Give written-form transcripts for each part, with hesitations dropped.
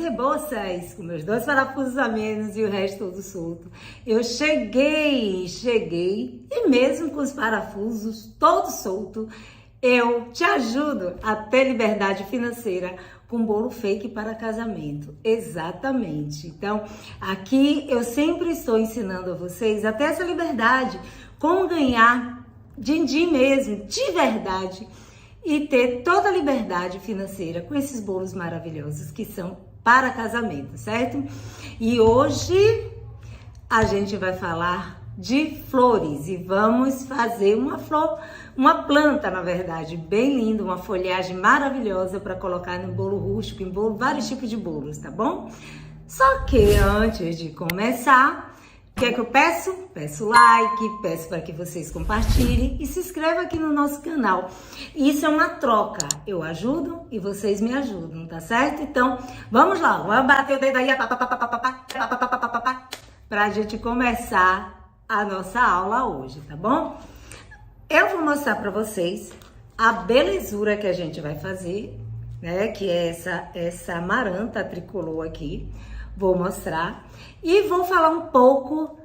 ceboças, com meus 2 parafusos a menos e o resto todo solto. Eu cheguei, e mesmo com os parafusos todo solto, eu te ajudo a ter liberdade financeira com bolo fake para casamento. Exatamente. Então, aqui eu sempre estou ensinando a vocês a ter essa liberdade, como ganhar din-din mesmo, de verdade, e ter toda a liberdade financeira com esses bolos maravilhosos que são para casamento, certo? E hoje a gente vai falar de flores e vamos fazer uma planta, na verdade, bem linda, uma folhagem maravilhosa para colocar no bolo rústico, em bolo, vários tipos de bolos, tá bom? Só que antes de começar, o que é que eu peço? Peço like, peço para que vocês compartilhem e se inscrevam aqui no nosso canal. Isso é uma troca, eu ajudo e vocês me ajudam, tá certo? Então, vamos lá, vamos bater o dedo aí, para a gente começar a nossa aula hoje, tá bom? Eu vou mostrar para vocês a belezura que a gente vai fazer, né? Que é essa amaranta tricolor aqui. Vou mostrar e vou falar um pouco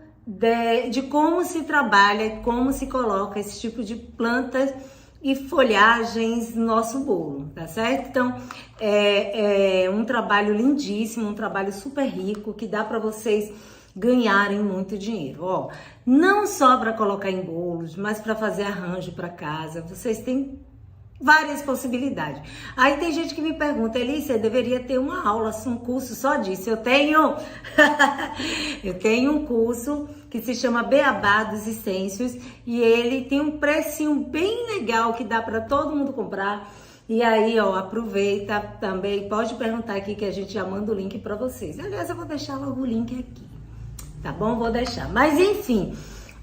de como se trabalha, como se coloca esse tipo de plantas e folhagens no nosso bolo, tá certo? Então, é um trabalho lindíssimo, um trabalho super rico que dá para vocês ganharem muito dinheiro, ó. Não só para colocar em bolos, mas para fazer arranjo para casa. Vocês têm várias possibilidades. Aí tem gente que me pergunta, Elícia, eu deveria ter uma aula, um curso só disso. Eu tenho um curso que se chama Beabá dos Essêncios e ele tem um precinho bem legal que dá para todo mundo comprar. E aí, ó, aproveita também, pode perguntar aqui que a gente já manda o link para vocês. Aliás, eu vou deixar logo o link aqui, tá bom? Vou deixar. Mas enfim,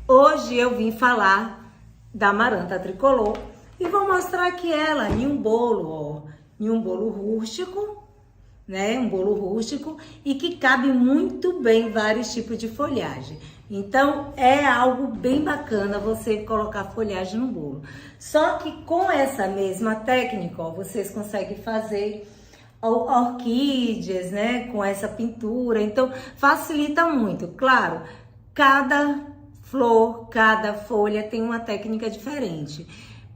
hoje eu vim falar da amaranta tricolor e vou mostrar aqui ela em um bolo, ó, em um bolo rústico, né? Um bolo rústico e que cabe muito bem vários tipos de folhagem. Então, é algo bem bacana você colocar folhagem no bolo. Só que com essa mesma técnica, ó, vocês conseguem fazer orquídeas, né? Com essa pintura. Então, facilita muito. Claro, cada flor, cada folha tem uma técnica diferente.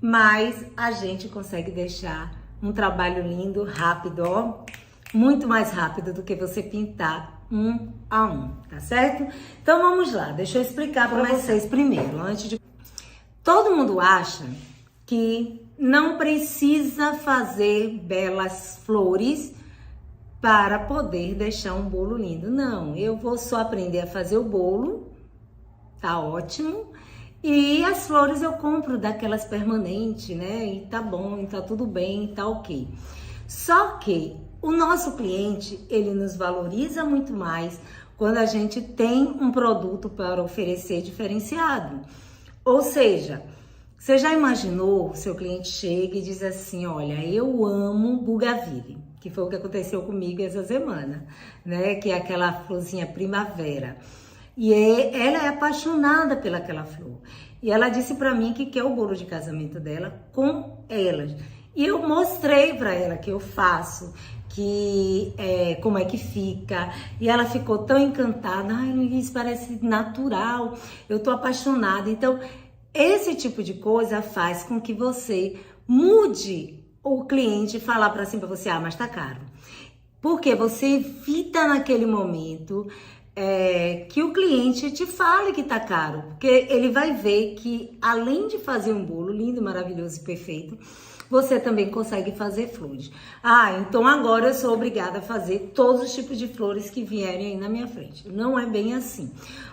Mas a gente consegue deixar um trabalho lindo, rápido, ó. Muito mais rápido do que você pintar um a um, tá certo? Então vamos lá, deixa eu explicar para vocês primeiro, antes de... Todo mundo acha que não precisa fazer belas flores para poder deixar um bolo lindo. Não, eu vou só aprender a fazer o bolo, tá ótimo. E as flores eu compro daquelas permanentes, né? E tá bom, tá tudo bem, tá ok. Só que o nosso cliente, ele nos valoriza muito mais quando a gente tem um produto para oferecer diferenciado. Ou seja, você já imaginou, seu cliente chega e diz assim, olha, eu amo Bougainville, que foi o que aconteceu comigo essa semana, né? Que é aquela florzinha primavera. E ela é apaixonada pelaquela flor. E ela disse para mim que quer o bolo de casamento dela com elas. E eu mostrei para ela que eu faço, como é que fica. E ela ficou tão encantada. Ai, Luiz, parece natural. Eu tô apaixonada. Então, esse tipo de coisa faz com que você mude o cliente falar para você, ah, mas tá caro. Porque você evita naquele momento que o cliente te fale que tá caro, porque ele vai ver que além de fazer um bolo lindo, maravilhoso e perfeito, você também consegue fazer flores. Ah, então agora eu sou obrigada a fazer todos os tipos de flores que vierem aí na minha frente. Não é bem assim.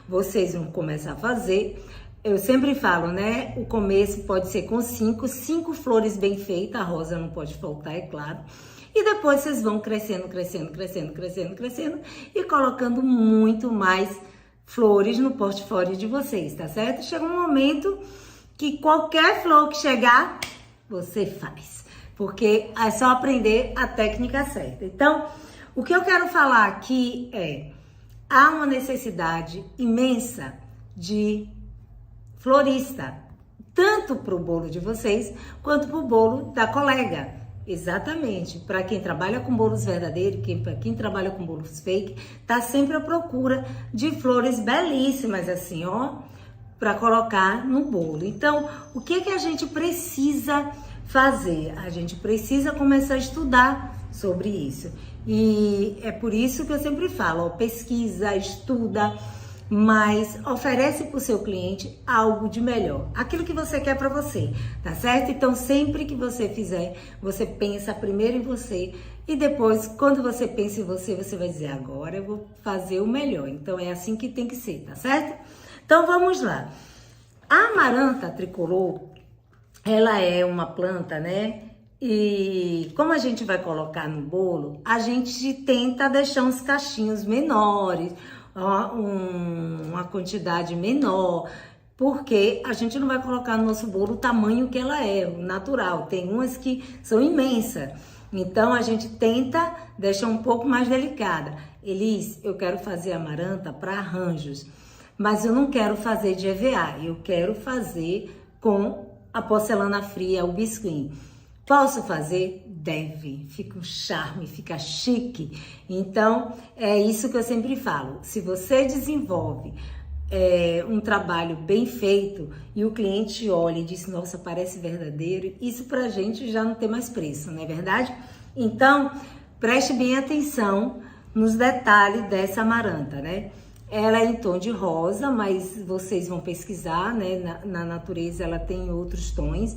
Vocês vão começar a fazer, eu sempre falo, né? O começo pode ser com 5 flores bem feitas, a rosa não pode faltar, é claro. E depois vocês vão crescendo e colocando muito mais flores no portfólio de vocês, tá certo? Chega um momento que qualquer flor que chegar, você faz. Porque é só aprender a técnica certa. Então, o que eu quero falar aqui há uma necessidade imensa de florista, tanto para o bolo de vocês, quanto para o bolo da colega. Exatamente. Para quem trabalha com bolos verdadeiros, para quem trabalha com bolos fake, tá sempre à procura de flores belíssimas assim, ó, para colocar no bolo. Então, o que que a gente precisa fazer? A gente precisa começar a estudar sobre isso. E é por isso que eu sempre falo, ó, pesquisa, estuda, mas oferece para o seu cliente algo de melhor, aquilo que você quer para você, tá certo? Então, sempre que você fizer, você pensa primeiro em você e depois, quando você pensa em você, você vai dizer, agora eu vou fazer o melhor. Então, é assim que tem que ser, tá certo? Então, vamos lá. A amaranta tricolor, ela é uma planta, né? E como a gente vai colocar no bolo, a gente tenta deixar uns cachinhos menores, uma quantidade menor, porque a gente não vai colocar no nosso bolo o tamanho que ela é, o natural. Tem umas que são imensas, então a gente tenta deixar um pouco mais delicada. Elis, eu quero fazer amaranta para arranjos, mas eu não quero fazer de EVA, eu quero fazer com a porcelana fria, o biscuit. Posso fazer? Deve. Fica um charme, fica chique. Então, é isso que eu sempre falo. Se você desenvolve um trabalho bem feito e o cliente olha e diz, nossa, parece verdadeiro, isso pra gente já não tem mais preço, não é verdade? Então, preste bem atenção nos detalhes dessa amaranta, né? Ela é em tom de rosa, mas vocês vão pesquisar, né? Na natureza ela tem outros tons.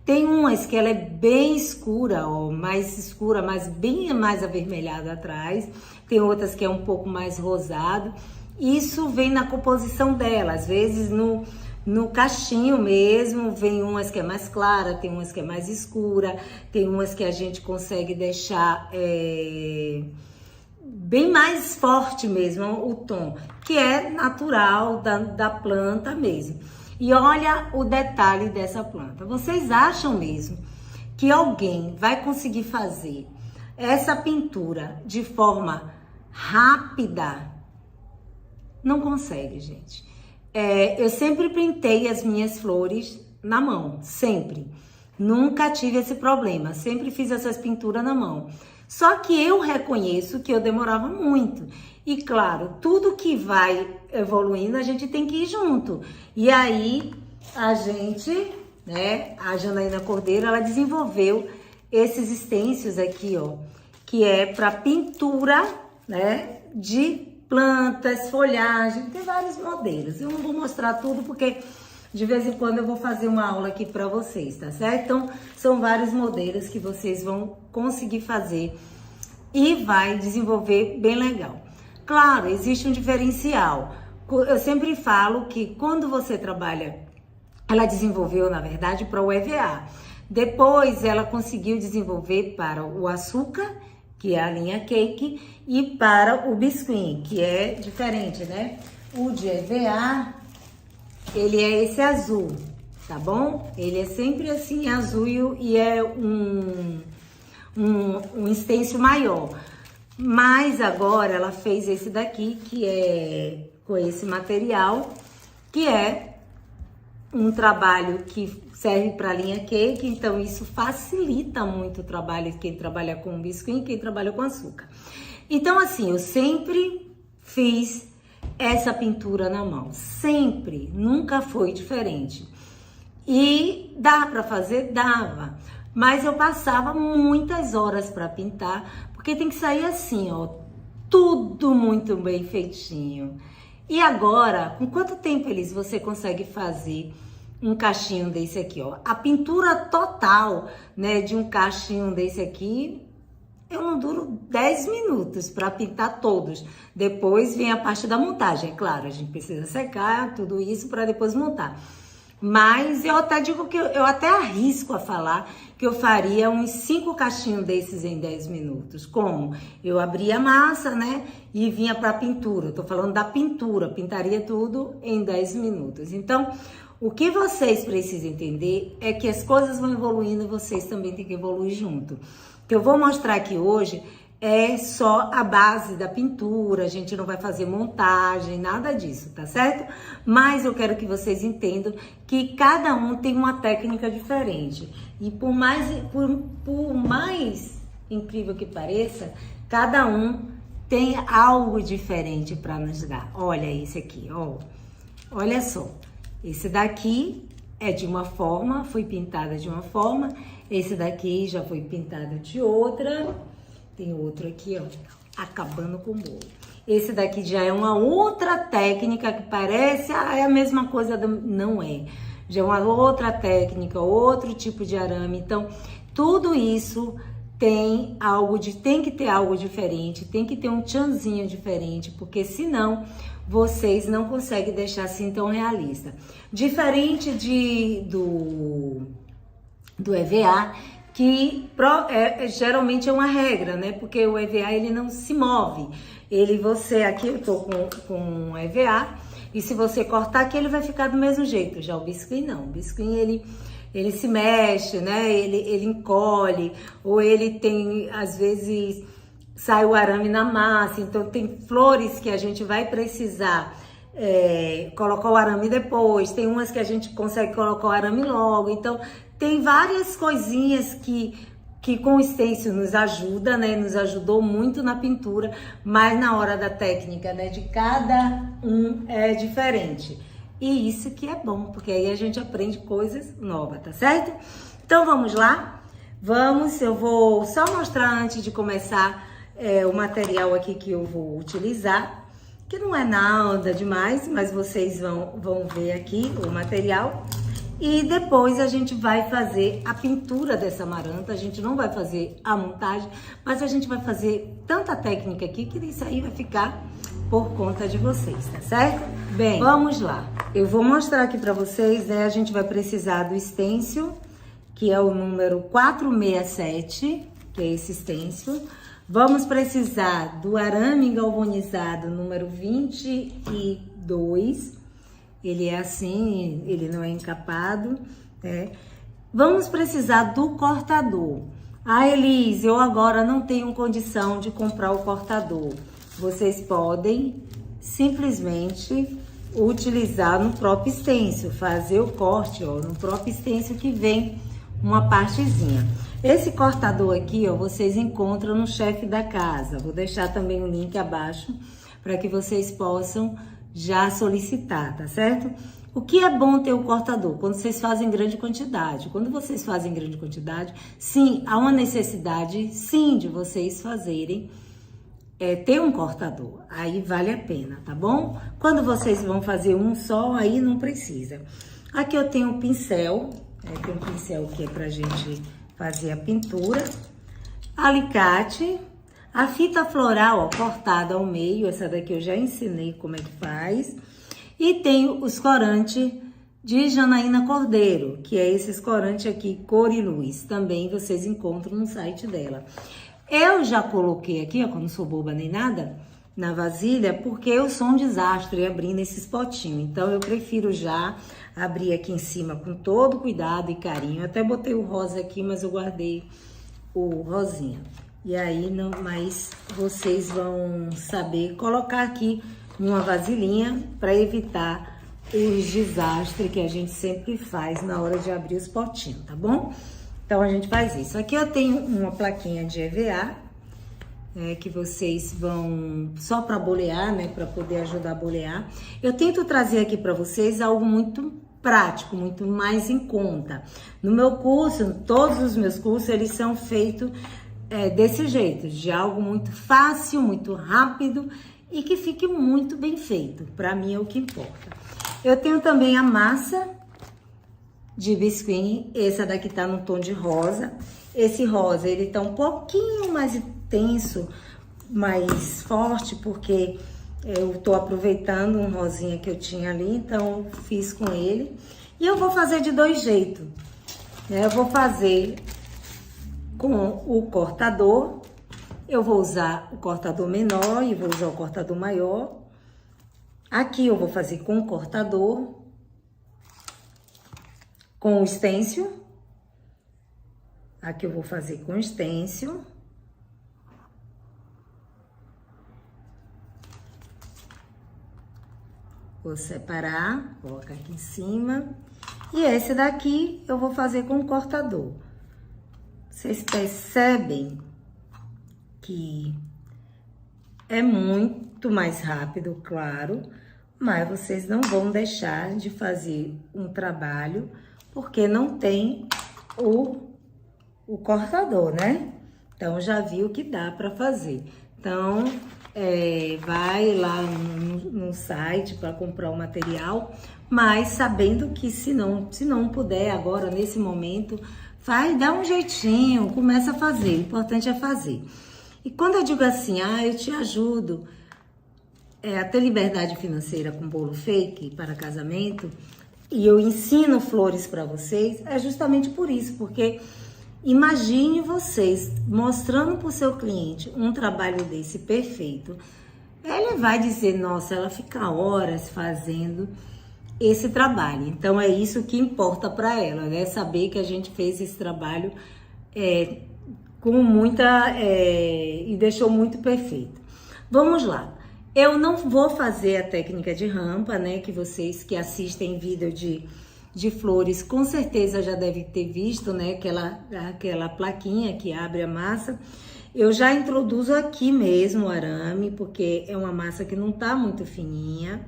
Tem umas que ela é bem escura, ó, mais escura, mas bem mais avermelhada atrás. Tem outras que é um pouco mais rosado. Isso vem na composição dela, às vezes no cachinho mesmo, vem umas que é mais clara, tem umas que é mais escura, tem umas que a gente consegue deixar bem mais forte mesmo o tom, que é natural da planta mesmo. E olha o detalhe dessa planta. Vocês acham mesmo que alguém vai conseguir fazer essa pintura de forma rápida? Não consegue, gente. Eu sempre pintei as minhas flores na mão, sempre. Nunca tive esse problema, sempre fiz essas pinturas na mão. Só que eu reconheço que eu demorava muito. E claro, tudo que vai evoluindo, a gente tem que ir junto. E aí, a gente, né, a Janaína Cordeiro, ela desenvolveu esses stencils aqui, ó, que é para pintura, né, de plantas, folhagem, tem vários modelos. Eu não vou mostrar tudo porque de vez em quando eu vou fazer uma aula aqui para vocês, tá certo? Então, são vários modelos que vocês vão conseguir fazer e vai desenvolver bem legal. Claro, existe um diferencial. Eu sempre falo que quando você trabalha, ela desenvolveu, na verdade, para o EVA. Depois, ela conseguiu desenvolver para o açúcar, que é a linha cake, e para o biscuit, que é diferente, né? O de EVA, ele é esse azul, tá bom? Ele é sempre assim, azul, e é um stencil maior. Mas agora ela fez esse daqui, que é com esse material, que é um trabalho que serve para linha cake, então isso facilita muito o trabalho, quem trabalha com biscuit e quem trabalha com açúcar. Então assim, eu sempre fiz essa pintura na mão, sempre, nunca foi diferente. E dá para fazer? Dava, mas eu passava muitas horas para pintar, porque tem que sair assim, ó, tudo muito bem feitinho. E agora, com quanto tempo, Elis, você consegue fazer um cachinho desse aqui, ó? A pintura total, né, de um cachinho desse aqui, eu não duro 10 minutos para pintar todos. Depois vem a parte da montagem, é claro, a gente precisa secar tudo isso para depois montar. Mas eu até digo que eu até arrisco a falar que eu faria uns 5 cachinhos desses em 10 minutos. Como? Eu abria a massa, né? E vinha para a pintura. Eu tô falando da pintura, pintaria tudo em 10 minutos. Então, o que vocês precisam entender é que as coisas vão evoluindo e vocês também têm que evoluir junto. O que eu vou mostrar aqui hoje é só a base da pintura, a gente não vai fazer montagem, nada disso, tá certo? Mas eu quero que vocês entendam que cada um tem uma técnica diferente. E por mais incrível que pareça, cada um tem algo diferente para nos dar. Olha esse aqui, ó. Olha só. Esse daqui é de uma forma, foi pintada de uma forma. Esse daqui já foi pintado de outra. Tem outro aqui, ó, acabando com o bolo. Esse daqui já é uma outra técnica que parece é a mesma coisa, não é. Já é uma outra técnica, outro tipo de arame. Então, tudo isso tem que ter algo diferente, tem que ter um tchanzinho diferente, porque senão vocês não conseguem deixar assim tão realista. Diferente do EVA, que geralmente é uma regra, né? Porque o EVA ele não se move. Aqui eu tô com EVA, e se você cortar aqui ele vai ficar do mesmo jeito. Já o biscuit não. O biscuit ele se mexe, né? Ele encolhe, ou ele tem, às vezes, sai o arame na massa. Então tem flores que a gente vai precisar colocar o arame depois. Tem umas que a gente consegue colocar o arame logo. Então tem várias coisinhas que com o stencil nos ajuda, né? Nos ajudou muito na pintura, mas na hora da técnica, né? De cada um é diferente. E isso que é bom, porque aí a gente aprende coisas novas, tá certo? Então vamos lá? Eu vou só mostrar antes de começar o material aqui que eu vou utilizar, que não é nada demais, mas vocês vão ver aqui o material. E depois a gente vai fazer a pintura dessa maranta. A gente não vai fazer a montagem, mas a gente vai fazer tanta técnica aqui que isso aí vai ficar por conta de vocês, tá certo? Bem, vamos lá. Eu vou mostrar aqui pra vocês, né? A gente vai precisar do stencil, que é o número 467, que é esse stencil. Vamos precisar do arame galvanizado número 22. Ele é assim, ele não é encapado, né? Vamos precisar do cortador. Ah, Elise, eu agora não tenho condição de comprar o cortador. Vocês podem simplesmente utilizar no próprio stencil, fazer o corte, ó, no próprio stencil que vem uma partezinha. Esse cortador aqui, ó, vocês encontram no chefe da casa. Vou deixar também o link abaixo para que vocês possam já solicitar, tá certo? O que é bom ter o cortador? Quando vocês fazem grande quantidade. Quando vocês fazem grande quantidade, sim, há uma necessidade, sim, de vocês fazerem, ter um cortador. Aí vale a pena, tá bom? Quando vocês vão fazer um só, aí não precisa. Aqui eu tenho um pincel, tem um pincel que é pra gente fazer a pintura. Alicate. A fita floral, ó, cortada ao meio, essa daqui eu já ensinei como é que faz. E tenho os corantes de Janaína Cordeiro, que é esses corantes aqui, cor e luz. Também vocês encontram no site dela. Eu já coloquei aqui, ó, que eu não sou boba nem nada, na vasilha, porque eu sou um desastre abrindo esses potinhos. Então, eu prefiro já abrir aqui em cima com todo cuidado e carinho. Eu até botei o rosa aqui, mas eu guardei o rosinha. E aí, mas vocês vão saber colocar aqui numa vasilhinha para evitar os desastres que a gente sempre faz na hora de abrir os potinhos, tá bom? Então, a gente faz isso. Aqui eu tenho uma plaquinha de EVA, que vocês vão só para bolear, né? Para poder ajudar a bolear. Eu tento trazer aqui para vocês algo muito prático, muito mais em conta. No meu curso, todos os meus cursos, eles são feitos desse jeito, de algo muito fácil, muito rápido e que fique muito bem feito. Para mim é o que importa. Eu tenho também a massa de biscuit, essa daqui tá no tom de rosa. Esse rosa, ele tá um pouquinho mais intenso, mais forte, porque eu tô aproveitando um rosinha que eu tinha ali, então eu fiz com ele. E eu vou fazer de dois jeitos, né? Eu vou fazer com o cortador, eu vou usar o cortador menor e vou usar o cortador maior. Aqui eu vou fazer com o cortador, com o stencil. Aqui eu vou fazer com o stencil. Vou separar, colocar aqui em cima. E esse daqui eu vou fazer com o cortador. Vocês percebem que é muito mais rápido, claro, mas vocês não vão deixar de fazer um trabalho porque não tem o cortador, né? Então, já viu que dá para fazer. Então, vai lá no site para comprar o material, mas sabendo que se não puder agora, nesse momento, dá um jeitinho, começa a fazer. O importante é fazer. E quando eu digo assim, eu te ajudo a ter liberdade financeira com bolo fake para casamento, e eu ensino flores para vocês, é justamente por isso, porque imagine vocês mostrando para o seu cliente um trabalho desse perfeito. Ele vai dizer, nossa, ela fica horas fazendo esse trabalho. Então é isso que importa para ela, né? Saber que a gente fez esse trabalho com muita e deixou muito perfeito. Vamos lá. Eu não vou fazer a técnica de rampa, né? Que vocês que assistem vídeo de flores com certeza já devem ter visto, né? Aquela plaquinha que abre a massa. Eu já introduzo aqui mesmo o arame, porque é uma massa que não tá muito fininha.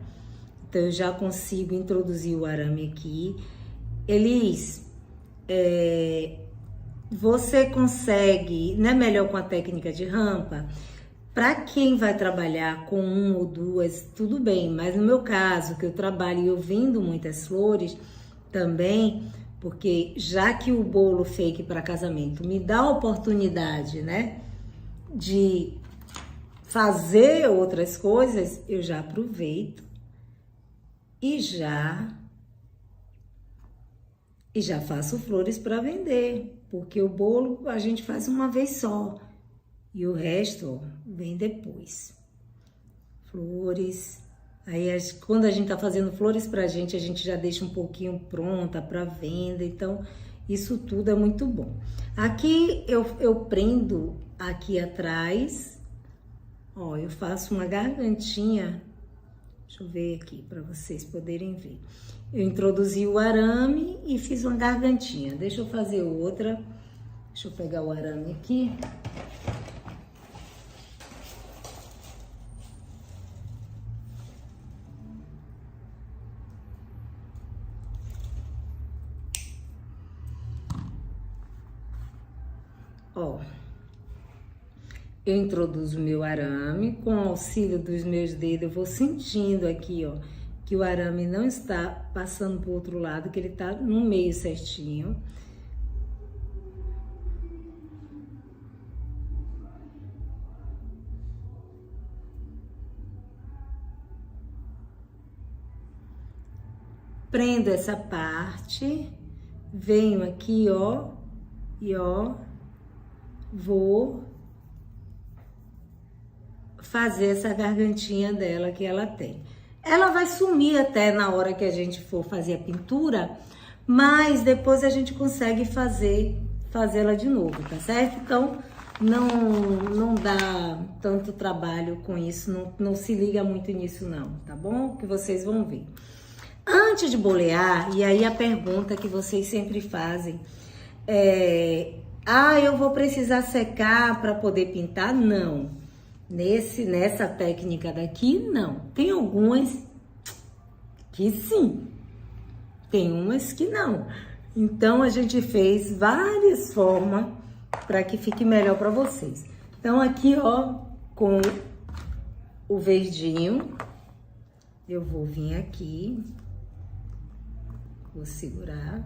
Então, eu já consigo introduzir o arame aqui. Elis, você consegue, não é melhor com a técnica de rampa? Para quem vai trabalhar com uma ou duas, tudo bem, mas no meu caso, que eu trabalho e eu vendo muitas flores também, porque já que o bolo fake para casamento me dá a oportunidade, né, de fazer outras coisas, eu já aproveito e já faço flores para vender, porque o bolo a gente faz uma vez só. E o resto, ó, vem depois. Flores. Aí, quando a gente tá fazendo flores pra gente, a gente já deixa um pouquinho pronta pra venda. Então, isso tudo é muito bom. Aqui, eu prendo aqui atrás. Ó, eu faço uma gargantinha. Deixa eu ver aqui pra vocês poderem ver. Eu introduzi o arame e fiz uma gargantinha. Deixa eu fazer outra. Deixa eu pegar o arame aqui. Ó, eu introduzo o meu arame, com o auxílio dos meus dedos, eu vou sentindo aqui, ó, que o arame não está passando pro outro lado, que ele tá no meio certinho. Prendo essa parte, venho aqui, ó, e ó, vou fazer essa gargantinha dela que ela tem. Ela vai sumir até na hora que a gente for fazer a pintura, mas depois a gente consegue fazê-la de novo, tá certo? Então, não dá tanto trabalho com isso, não se liga muito nisso não, tá bom? Que vocês vão ver. Antes de bolear, e aí a pergunta que vocês sempre fazem eu vou precisar secar para poder pintar? Não. Nessa técnica daqui, não. Tem algumas que sim. Tem umas que não. Então, a gente fez várias formas para que fique melhor para vocês. Então, aqui, ó, com o verdinho, eu vou vir aqui, vou segurar.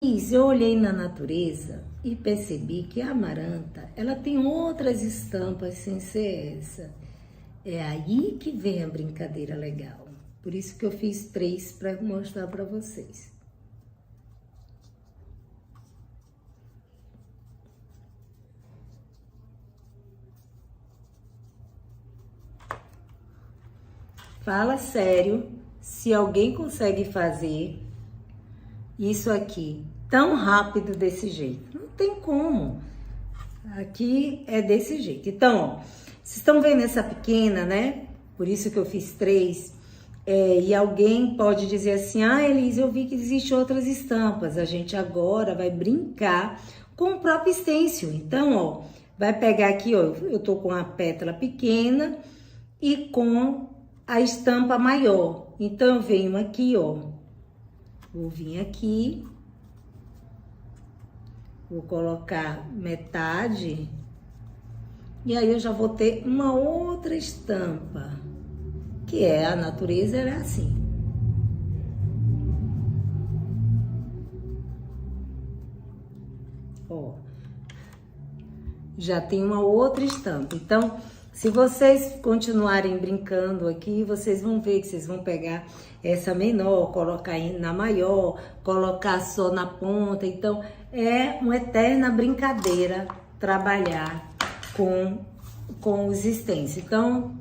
Eu olhei na natureza e percebi que a amaranta, ela tem outras estampas sem ser essa. É aí que vem a brincadeira legal. Por isso que eu fiz 3 para mostrar para vocês. Fala sério, se alguém consegue fazer isso aqui tão rápido desse jeito. Não tem como. Aqui é desse jeito. Então, ó, vocês estão vendo essa pequena, né? Por isso que eu fiz 3. E alguém pode dizer assim, ah, Elise, eu vi que existem outras estampas. A gente agora vai brincar com o próprio stencil. Então, ó, vai pegar aqui, ó, eu tô com a pétala pequena e com a estampa maior. Então, eu venho aqui, ó, vou vir aqui, vou colocar metade e aí eu já vou ter uma outra estampa, que é a natureza, ela é assim. Ó, já tem uma outra estampa. Então, se vocês continuarem brincando aqui, vocês vão ver que vocês vão pegar essa menor, colocar na maior, colocar só na ponta. Então, é uma eterna brincadeira trabalhar com os stencils. Então,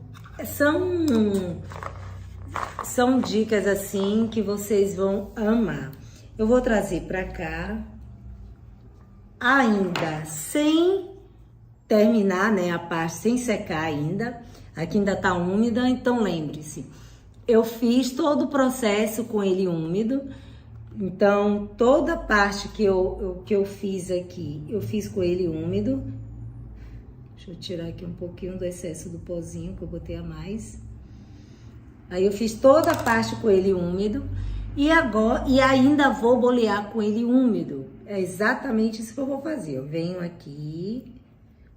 são dicas assim que vocês vão amar. Eu vou trazer pra cá, ainda sem terminar, né, a parte sem secar ainda. Aqui ainda tá úmida, então lembre-se, eu fiz todo o processo com ele úmido. Então, toda a parte que eu fiz aqui, eu fiz com ele úmido. Deixa eu tirar aqui um pouquinho do excesso do pozinho que eu botei a mais. Aí eu fiz toda a parte com ele úmido e ainda vou bolear com ele úmido. É exatamente isso que eu vou fazer. Eu venho aqui,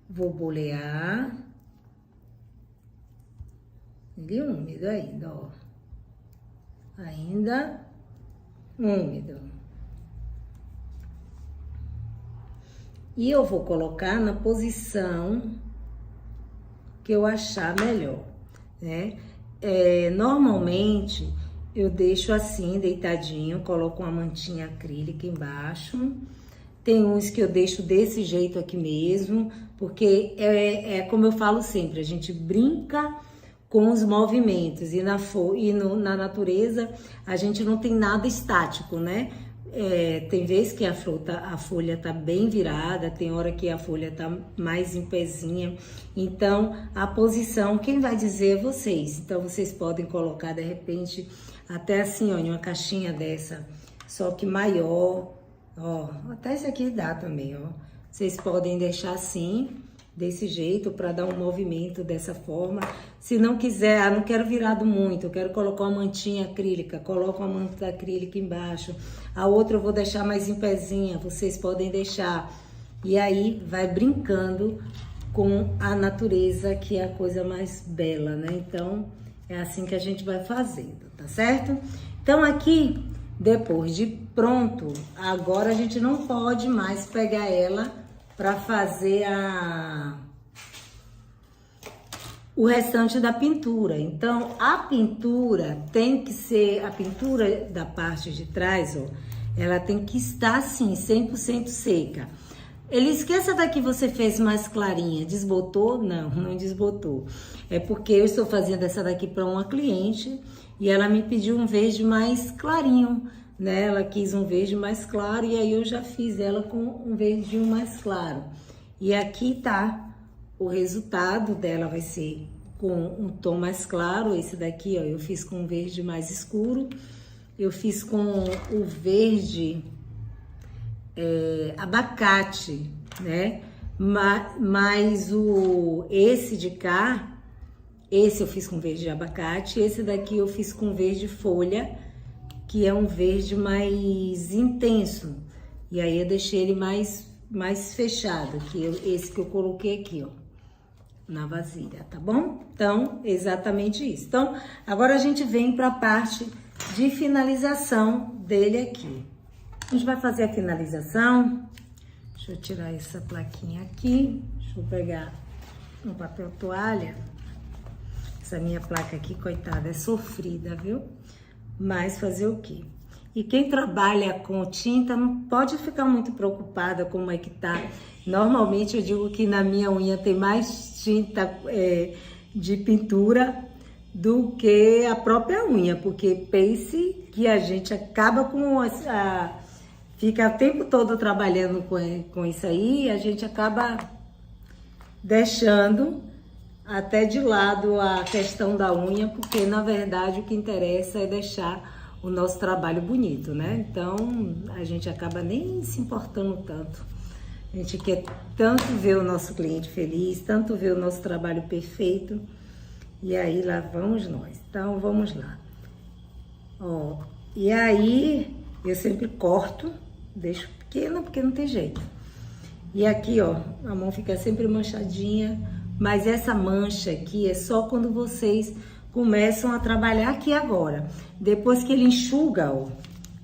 vou bolear ele úmido ainda, ó. Ainda úmido. E eu vou colocar na posição que eu achar melhor, né? Normalmente, eu deixo assim, deitadinho, coloco uma mantinha acrílica embaixo. Tem uns que eu deixo desse jeito aqui mesmo, porque como eu falo sempre, a gente brinca com os movimentos e na natureza a gente não tem nada estático, né? Tem vezes que a folha tá bem virada, tem hora que a folha tá mais em pezinha. Então, a posição, quem vai dizer é vocês. Então, vocês podem colocar, de repente, até assim, ó, em uma caixinha dessa, só que maior. Ó, até esse aqui dá também, ó. Vocês podem deixar assim, desse jeito, para dar um movimento dessa forma. Se não quiser, não quero virado muito, eu quero colocar uma mantinha acrílica, coloco uma manta acrílica embaixo. A outra eu vou deixar mais em pezinha, vocês podem deixar. E aí, vai brincando com a natureza, que é a coisa mais bela, né? Então, é assim que a gente vai fazendo, tá certo? Então, aqui, depois de pronto, agora a gente não pode mais pegar ela para fazer o restante da pintura. Então, a pintura tem que ser, a pintura da parte de trás, ó, ela tem que estar assim, 100% seca. Ele esqueça daqui, você fez mais clarinha, desbotou? Não, não desbotou. É porque eu estou fazendo essa daqui para uma cliente e ela me pediu um verde mais clarinho, né? Ela quis um verde mais claro e aí eu já fiz ela com um verdinho mais claro. E aqui tá o resultado dela, vai ser com um tom mais claro. Esse daqui, ó, eu fiz com um verde mais escuro. Eu fiz com o verde abacate, né? Mas esse de cá, esse eu fiz com verde abacate. Esse daqui eu fiz com verde folha, que é um verde mais intenso. E aí eu deixei ele mais fechado, esse que eu coloquei aqui, ó, na vasilha, tá bom? Então, exatamente isso. Então, agora a gente vem para a parte de finalização dele aqui. A gente vai fazer a finalização. Deixa eu tirar essa plaquinha aqui. Deixa eu pegar um papel toalha. Essa minha placa aqui, coitada, é sofrida, viu? Mas fazer o quê? E quem trabalha com tinta não pode ficar muito preocupada como é que tá. Normalmente eu digo que na minha unha tem mais tinta de pintura do que a própria unha, porque pense que a gente acaba com fica o tempo todo trabalhando com isso aí, e a gente acaba deixando até de lado a questão da unha, porque na verdade o que interessa é deixar o nosso trabalho bonito, né? Então a gente acaba nem se importando tanto. A gente quer tanto ver o nosso cliente feliz, tanto ver o nosso trabalho perfeito, e aí lá vamos nós. Então vamos lá. Ó, e aí eu sempre corto, deixo pequena porque não tem jeito. E aqui, ó, a mão fica sempre manchadinha, mas essa mancha aqui é só quando vocês começam a trabalhar aqui agora. Depois que ele enxuga, ó,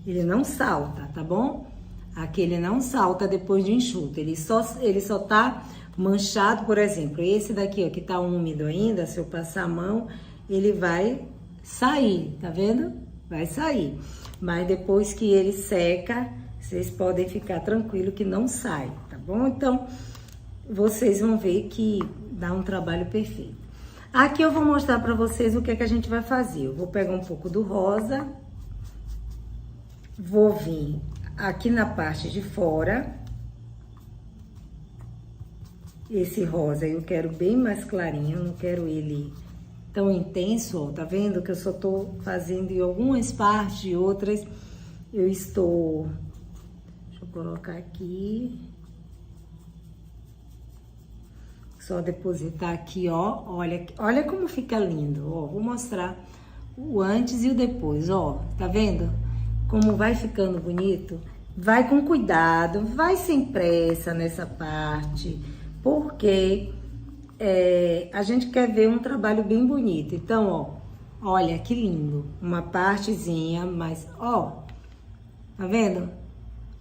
ele não salta, tá bom? Aqui ele não salta depois de enxuto, ele só tá manchado, por exemplo, esse daqui, ó, que tá úmido ainda, se eu passar a mão, ele vai sair, tá vendo? Vai sair. Mas depois que ele seca, vocês podem ficar tranquilo que não sai, tá bom? Então, vocês vão ver que dá um trabalho perfeito. Aqui eu vou mostrar pra vocês o que é que a gente vai fazer. Eu vou pegar um pouco do rosa, vou vir aqui na parte de fora. Esse rosa eu quero bem mais clarinho, não quero ele tão intenso, ó, tá vendo? Que eu só tô fazendo em algumas partes, e outras eu estou... Deixa eu colocar aqui. Só depositar aqui, ó. Olha como fica lindo, ó. Vou mostrar o antes e o depois, ó. Tá vendo? Como vai ficando bonito. Vai com cuidado, vai sem pressa nessa parte, porque a gente quer ver um trabalho bem bonito. Então, ó, olha que lindo. Uma partezinha, mas, ó, tá vendo?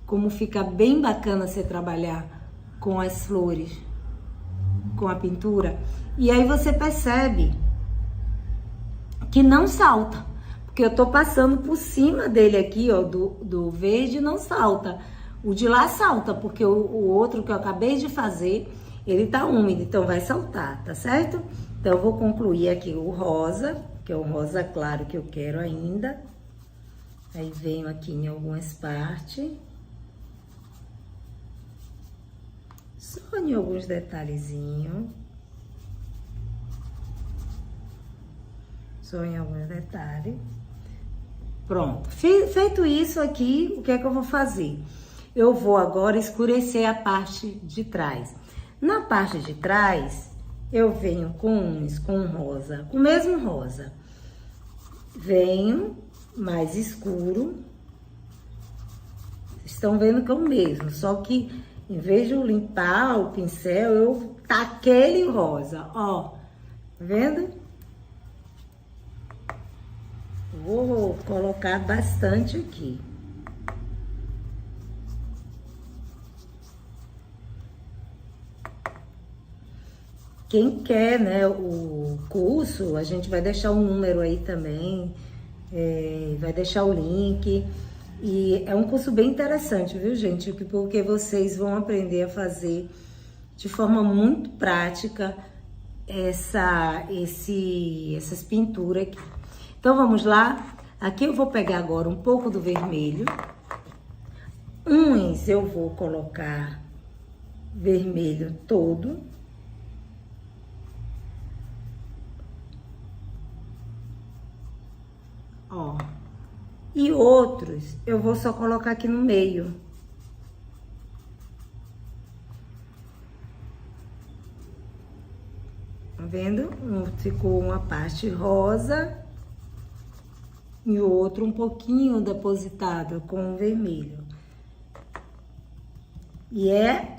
Como fica bem bacana você trabalhar com as flores, com a pintura. E aí você percebe que não salta, porque eu tô passando por cima dele aqui, ó, do verde, não salta. O de lá salta, porque o outro que eu acabei de fazer, ele tá úmido, então vai saltar, tá certo? Então eu vou concluir aqui o rosa, que é o rosa claro que eu quero ainda. Aí venho aqui em algumas partes. Só em alguns detalhezinhos. Só em alguns detalhes. Pronto. Feito isso aqui, o que é que eu vou fazer? Eu vou agora escurecer a parte de trás. Na parte de trás, eu venho com rosa, com o mesmo rosa. Venho mais escuro. Estão vendo que é o mesmo, só que em vez de eu limpar o pincel, eu taquei ele rosa, ó. Tá vendo? Vou colocar bastante aqui. Quem quer, né, o curso, a gente vai deixar o número aí também, vai deixar o link. E é um curso bem interessante, viu, gente? Porque vocês vão aprender a fazer de forma muito prática essas pinturas aqui. Então, vamos lá. Aqui eu vou pegar agora um pouco do vermelho. Uns eu vou colocar vermelho todo. Ó. E outros eu vou só colocar aqui no meio. Tá vendo? Ficou uma parte rosa e o outro um pouquinho depositado com o vermelho. E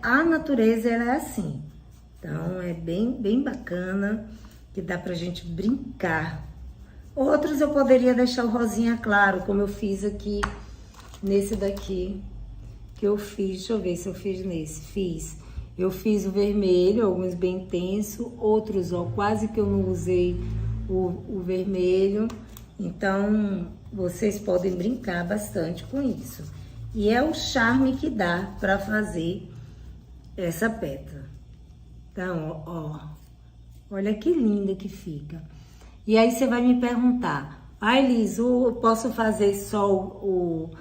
a natureza, ela é assim. Então, é bem bacana, que dá pra gente brincar. Outros eu poderia deixar o rosinha claro, como eu fiz aqui nesse daqui. que eu fiz. Deixa eu ver se eu fiz nesse. Fiz. Eu fiz o vermelho, alguns bem intenso, outros, ó, quase que eu não usei o vermelho. Então, vocês podem brincar bastante com isso. E é o charme que dá para fazer essa pétala. Então, ó, olha que linda que fica. E aí você vai me perguntar, Elis, eu posso fazer só o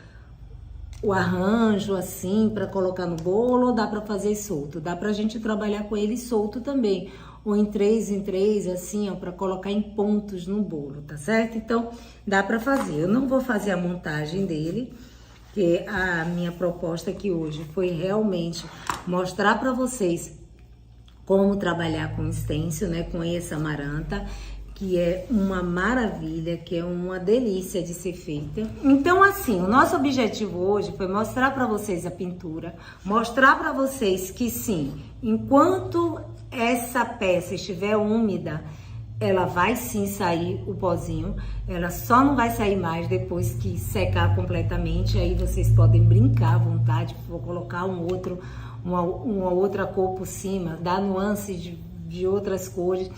arranjo assim para colocar no bolo ou dá para fazer solto? Dá pra gente trabalhar com ele solto também, ou em três, assim, ó, para colocar em pontos no bolo, tá certo? Então, dá para fazer. Eu não vou fazer a montagem dele, porque a minha proposta aqui hoje foi realmente mostrar para vocês como trabalhar com stencil, né, com essa amaranta, que é uma maravilha, que é uma delícia de ser feita. Então, assim, o nosso objetivo hoje foi mostrar para vocês a pintura, mostrar para vocês que sim, enquanto essa peça estiver úmida, ela vai sim sair o pozinho, ela só não vai sair mais depois que secar completamente. Aí vocês podem brincar à vontade, vou colocar uma outra cor por cima, dar nuances de outras cores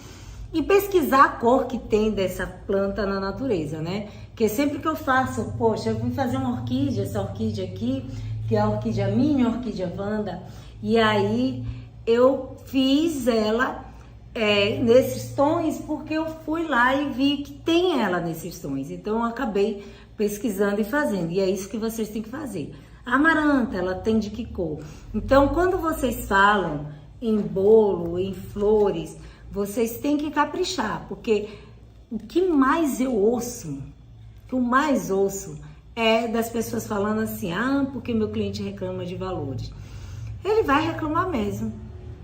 e pesquisar a cor que tem dessa planta na natureza, né? Porque sempre que eu faço, poxa, eu vim fazer uma orquídea, essa orquídea aqui, que é a orquídea Mini, a orquídea Wanda, e aí eu fiz ela nesses tons porque eu fui lá e vi que tem ela nesses tons. Então eu acabei pesquisando e fazendo, e é isso que vocês têm que fazer. A amaranta, ela tem de que cor? Então, quando vocês falam em bolo, em flores, vocês têm que caprichar, porque o que mais eu ouço, é das pessoas falando assim, porque meu cliente reclama de valores. Ele vai reclamar mesmo.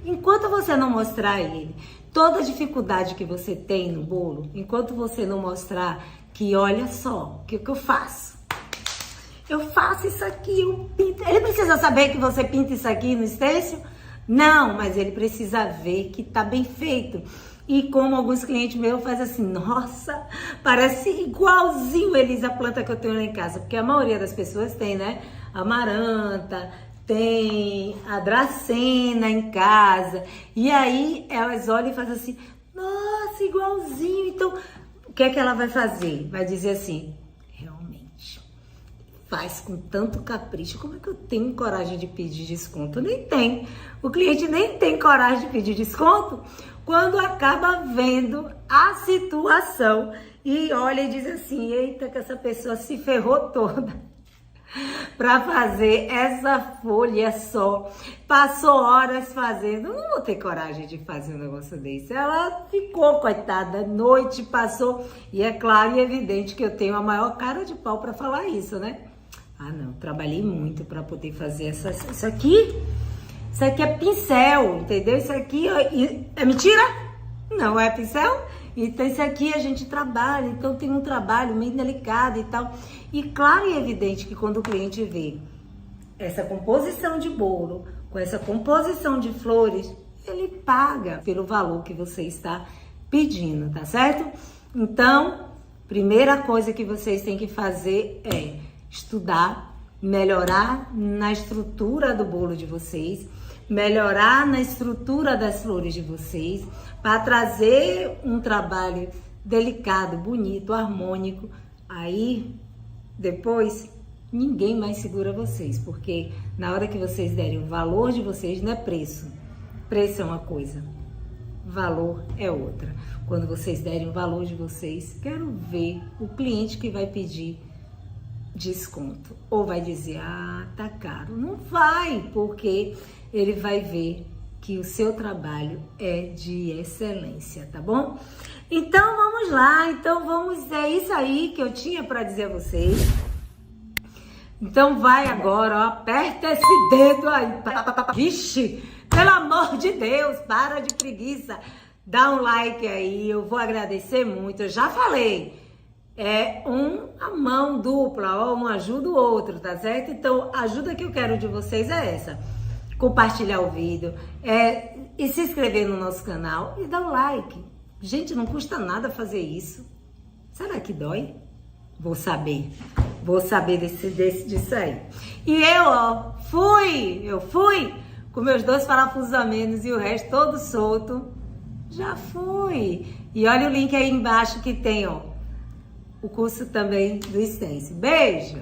Enquanto você não mostrar a ele toda a dificuldade que você tem no bolo, enquanto você não mostrar que, olha só, o que eu faço? Eu faço isso aqui, eu pinto. Ele precisa saber que você pinta isso aqui no stencil? Não, mas ele precisa ver que tá bem feito. E como alguns clientes meus fazem assim, nossa, parece igualzinho eles a planta que eu tenho lá em casa. Porque a maioria das pessoas tem, né? Amaranta, tem a dracena em casa. E aí elas olham e fazem assim, nossa, igualzinho. Então, o que é que ela vai fazer? Vai dizer assim, faz com tanto capricho, como é que eu tenho coragem de pedir desconto? Nem tem. O cliente nem tem coragem de pedir desconto quando acaba vendo a situação e olha e diz assim, eita, que essa pessoa se ferrou toda para fazer essa folha só. Passou horas fazendo, não vou ter coragem de fazer um negócio desse. Ela ficou, coitada, noite passou, e é claro e evidente que eu tenho a maior cara de pau para falar isso, né? Não, trabalhei muito para poder fazer isso aqui é pincel, entendeu? Isso aqui é mentira? Não é pincel? Então isso aqui a gente trabalha, então tem um trabalho meio delicado e tal. E claro e evidente que quando o cliente vê essa composição de bolo, com essa composição de flores, ele paga pelo valor que você está pedindo, tá certo? Então, primeira coisa que vocês têm que fazer é estudar, melhorar na estrutura do bolo de vocês, melhorar na estrutura das flores de vocês, para trazer um trabalho delicado, bonito, harmônico. Aí, depois, ninguém mais segura vocês, porque na hora que vocês derem o valor de vocês, não é preço. Preço é uma coisa, valor é outra. Quando vocês derem o valor de vocês, quero ver o cliente que vai pedir desconto ou vai dizer, tá caro. Não vai, porque ele vai ver que o seu trabalho é de excelência, tá bom? Então vamos lá, é isso aí que eu tinha para dizer a vocês. Então vai agora, ó, aperta esse dedo aí. Vixe, pelo amor de Deus, para de preguiça, dá um like aí, eu vou agradecer muito. Eu já falei, a mão dupla, ó, um ajuda o outro, tá certo? Então, a ajuda que eu quero de vocês é essa: compartilhar o vídeo, e se inscrever no nosso canal e dar um like. Gente, não custa nada fazer isso. Será que dói? Vou saber. vou saber disso aí. E eu fui com meus 2 parafusos a menos e o resto todo solto. Já fui. E olha o link aí embaixo que tem, ó, o curso também do Stencil. Beijo!